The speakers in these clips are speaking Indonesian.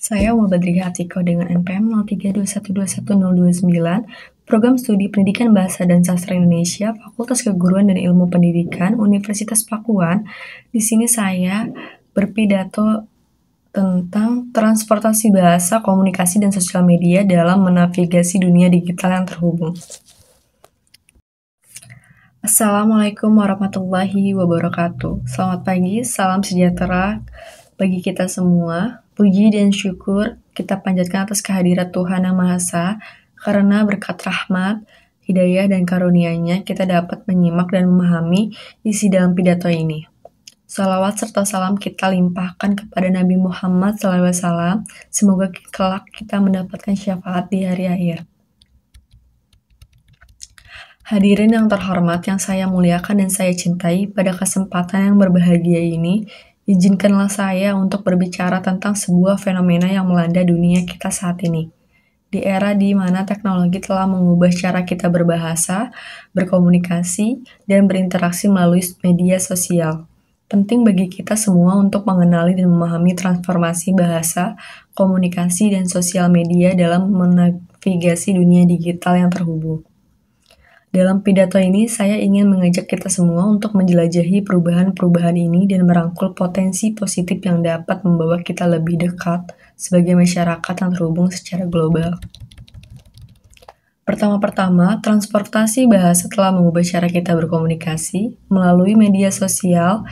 Saya Mulbadriah Atiko dengan NPM 0321211029, Program Studi Pendidikan Bahasa dan Sastra Indonesia, Fakultas Keguruan dan Ilmu Pendidikan, Universitas Pakuan. Di sini saya berpidato tentang transportasi bahasa, komunikasi, dan sosial media dalam menavigasi dunia digital yang terhubung. Assalamualaikum warahmatullahi wabarakatuh. Selamat pagi, salam sejahtera bagi kita semua. Puji dan syukur kita panjatkan atas kehadirat Tuhan Yang Maha Esa, karena berkat rahmat, hidayah, dan karunia-Nya kita dapat menyimak dan memahami isi dalam pidato ini. Salawat serta salam kita limpahkan kepada Nabi Muhammad SAW. Semoga kelak kita mendapatkan syafaat di hari akhir. Hadirin yang terhormat, yang saya muliakan dan saya cintai, pada kesempatan yang berbahagia ini, izinkanlah saya untuk berbicara tentang sebuah fenomena yang melanda dunia kita saat ini. Di era di mana teknologi telah mengubah cara kita berbahasa, berkomunikasi, dan berinteraksi melalui media sosial. Penting bagi kita semua untuk mengenali dan memahami transformasi bahasa, komunikasi, dan sosial media dalam menavigasi dunia digital yang terhubung. Dalam pidato ini, saya ingin mengajak kita semua untuk menjelajahi perubahan-perubahan ini dan merangkul potensi positif yang dapat membawa kita lebih dekat sebagai masyarakat yang terhubung secara global. Pertama-tama, transportasi bahasa telah mengubah cara kita berkomunikasi. Melalui media sosial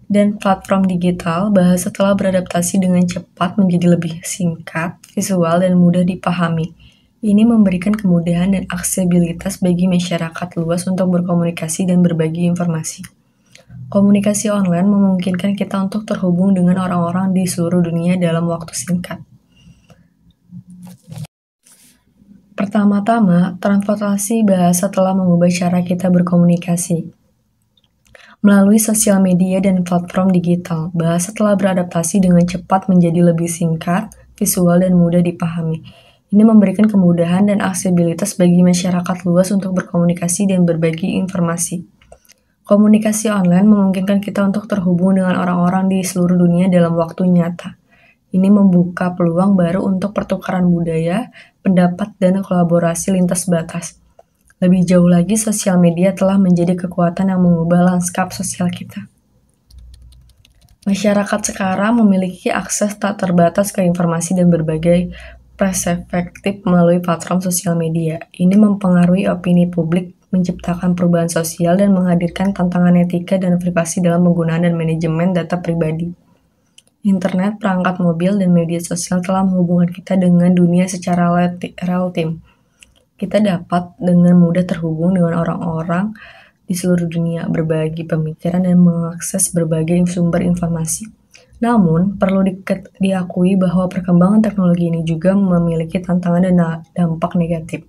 dan platform digital, bahasa telah beradaptasi dengan cepat menjadi lebih singkat, visual, dan mudah dipahami. Ini memberikan kemudahan dan aksesibilitas bagi masyarakat luas untuk berkomunikasi dan berbagi informasi. Komunikasi online memungkinkan kita untuk terhubung dengan orang-orang di seluruh dunia dalam waktu singkat. Pertama-tama, transportasi bahasa telah mengubah cara kita berkomunikasi. Melalui sosial media dan platform digital, bahasa telah beradaptasi dengan cepat menjadi lebih singkat, visual, dan mudah dipahami. Ini memberikan kemudahan dan aksesibilitas bagi masyarakat luas untuk berkomunikasi dan berbagi informasi. Komunikasi online memungkinkan kita untuk terhubung dengan orang-orang di seluruh dunia dalam waktu nyata. Ini membuka peluang baru untuk pertukaran budaya, pendapat, dan kolaborasi lintas batas. Lebih jauh lagi, sosial media telah menjadi kekuatan yang mengubah lanskap sosial kita. Masyarakat sekarang memiliki akses tak terbatas ke informasi dan berbagai perspektif melalui platform sosial media. Ini mempengaruhi opini publik, menciptakan perubahan sosial, dan menghadirkan tantangan etika dan privasi dalam penggunaan dan manajemen data pribadi. Internet, perangkat mobil, dan media sosial telah menghubungkan kita dengan dunia secara real time. Kita dapat dengan mudah terhubung dengan orang-orang di seluruh dunia, berbagi pemikiran, dan mengakses berbagai sumber informasi. Namun, perlu diakui bahwa perkembangan teknologi ini juga memiliki tantangan dan dampak negatif.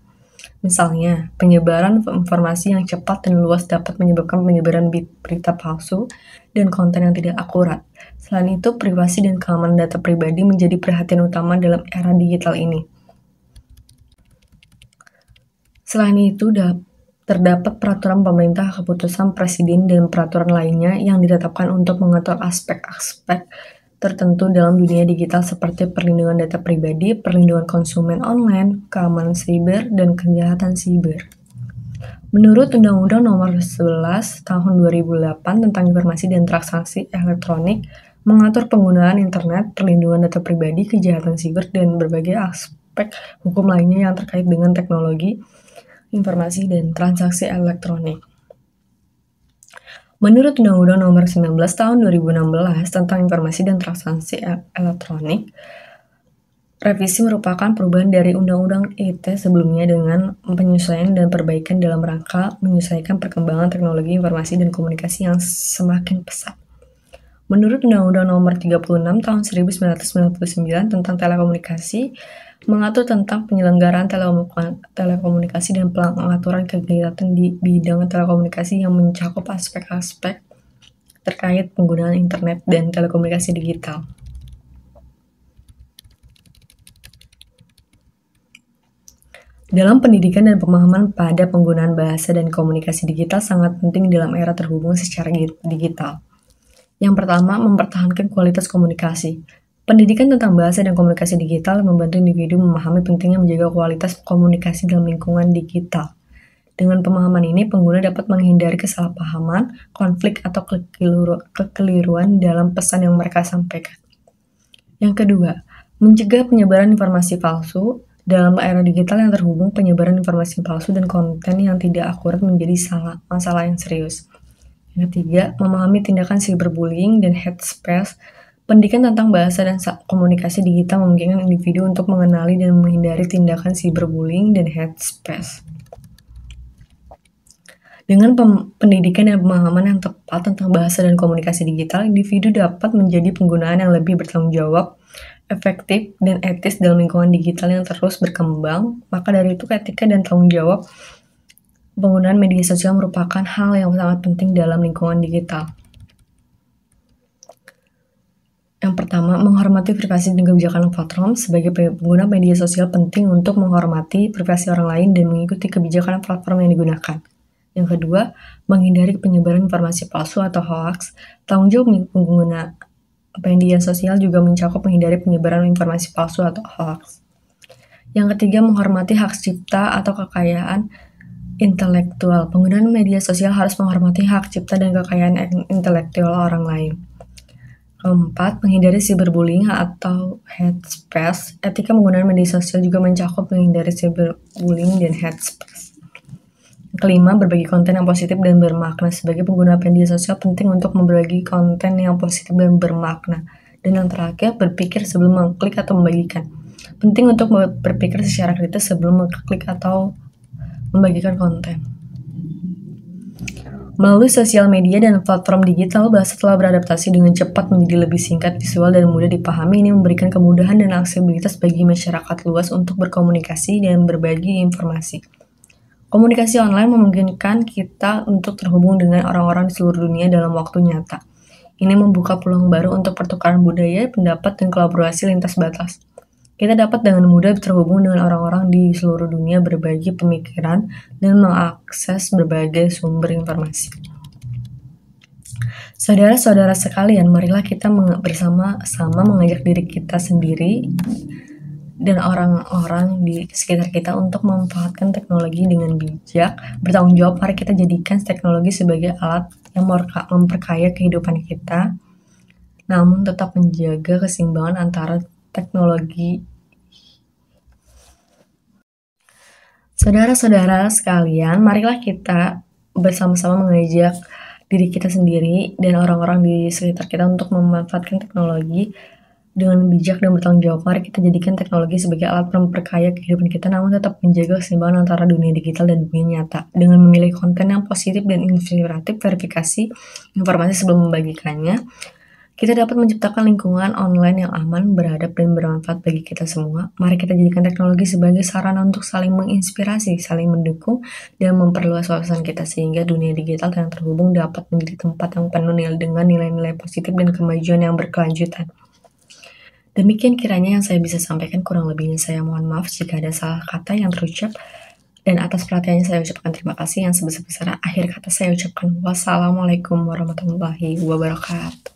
Misalnya, penyebaran informasi yang cepat dan luas dapat menyebabkan penyebaran berita palsu dan konten yang tidak akurat. Selain itu, privasi dan keamanan data pribadi menjadi perhatian utama dalam era digital ini. Selain itu, terdapat peraturan pemerintah, keputusan presiden, dan peraturan lainnya yang ditetapkan untuk mengatur aspek-aspek tertentu dalam dunia digital seperti perlindungan data pribadi, perlindungan konsumen online, keamanan siber, dan kejahatan siber. Menurut Undang-Undang Nomor 11 Tahun 2008 tentang Informasi dan Transaksi Elektronik, mengatur penggunaan internet, perlindungan data pribadi, kejahatan siber, dan berbagai aspek hukum lainnya yang terkait dengan teknologi, informasi, dan transaksi elektronik. Menurut Undang-Undang Nomor 19 Tahun 2016 tentang Informasi dan Transaksi Elektronik, revisi merupakan perubahan dari Undang-Undang ITE sebelumnya dengan penyesuaian dan perbaikan dalam rangka menyesuaikan perkembangan teknologi informasi dan komunikasi yang semakin pesat. Menurut Undang-Undang Nomor 36 Tahun 1999 tentang telekomunikasi, mengatur tentang penyelenggaraan telekomunikasi dan pengaturan kegiatan di bidang telekomunikasi yang mencakup aspek-aspek terkait penggunaan internet dan telekomunikasi digital. Dalam pendidikan dan pemahaman pada penggunaan bahasa dan komunikasi digital sangat penting dalam era terhubung secara digital. Yang pertama, mempertahankan kualitas komunikasi. Pendidikan tentang bahasa dan komunikasi digital membantu individu memahami pentingnya menjaga kualitas komunikasi dalam lingkungan digital. Dengan pemahaman ini, pengguna dapat menghindari kesalahpahaman, konflik, atau kekeliruan dalam pesan yang mereka sampaikan. Yang kedua, mencegah penyebaran informasi palsu. Dalam era digital yang terhubung, penyebaran informasi palsu dan konten yang tidak akurat menjadi masalah yang serius. Yang ketiga, memahami tindakan cyberbullying dan hate speech. Pendidikan tentang bahasa dan komunikasi digital memungkinkan individu untuk mengenali dan menghindari tindakan cyberbullying dan hate speech. Dengan pendidikan dan pemahaman yang tepat tentang bahasa dan komunikasi digital, individu dapat menjadi penggunaan yang lebih bertanggung jawab, efektif, dan etis dalam lingkungan digital yang terus berkembang. Maka dari itu, etika dan tanggung jawab penggunaan media sosial merupakan hal yang sangat penting dalam lingkungan digital. Yang pertama, menghormati privasi dan kebijakan platform. Sebagai pengguna media sosial penting untuk menghormati privasi orang lain dan mengikuti kebijakan platform yang digunakan. Yang kedua, menghindari penyebaran informasi palsu atau hoax. Tanggung jawab pengguna media sosial juga mencakup menghindari penyebaran informasi palsu atau hoax. Yang ketiga, menghormati hak cipta atau kekayaan intelektual. Penggunaan media sosial harus menghormati hak cipta dan kekayaan intelektual orang lain. Keempat, menghindari cyberbullying atau hate speech. Etika penggunaan media sosial juga mencakup menghindari cyberbullying dan hate speech. Kelima, berbagi konten yang positif dan bermakna. Sebagai pengguna media sosial penting untuk berbagi konten yang positif dan bermakna. Dan yang terakhir, berpikir sebelum mengklik atau membagikan. Penting untuk berpikir secara kritis sebelum mengklik atau membagikan konten. Melalui sosial media dan platform digital, bahasa telah beradaptasi dengan cepat menjadi lebih singkat, visual, dan mudah dipahami. Ini memberikan kemudahan dan aksesibilitas bagi masyarakat luas untuk berkomunikasi dan berbagi informasi. Komunikasi online memungkinkan kita untuk terhubung dengan orang-orang di seluruh dunia dalam waktu nyata. Ini membuka peluang baru untuk pertukaran budaya, pendapat, dan kolaborasi lintas batas. Kita dapat dengan mudah terhubung dengan orang-orang di seluruh dunia, berbagi pemikiran, dan mengakses berbagai sumber informasi. Saudara-saudara sekalian, marilah kita bersama-sama mengajak diri kita sendiri dan orang-orang di sekitar kita untuk memanfaatkan teknologi dengan bijak, bertanggung jawab. Mari kita jadikan teknologi sebagai alat yang memperkaya kehidupan kita, namun tetap menjaga keseimbangan antara teknologi. Saudara-saudara sekalian, marilah kita bersama-sama mengajak diri kita sendiri dan orang-orang di sekitar kita untuk memanfaatkan teknologi dengan bijak dan bertanggung jawab. Mari kita jadikan teknologi sebagai alat memperkaya kehidupan kita, namun tetap menjaga keseimbangan antara dunia digital dan dunia nyata. Dengan memilih konten yang positif dan inspiratif, verifikasi informasi sebelum membagikannya, kita dapat menciptakan lingkungan online yang aman, beradab, dan bermanfaat bagi kita semua. Mari kita jadikan teknologi sebagai sarana untuk saling menginspirasi, saling mendukung, dan memperluas wawasan kita sehingga dunia digital yang terhubung dapat menjadi tempat yang penuh dengan nilai-nilai positif dan kemajuan yang berkelanjutan. Demikian kiranya yang saya bisa sampaikan, kurang lebihnya saya mohon maaf jika ada salah kata yang terucap, dan atas perhatiannya saya ucapkan terima kasih yang sebesar-besarnya. Akhir kata saya ucapkan wassalamualaikum warahmatullahi wabarakatuh.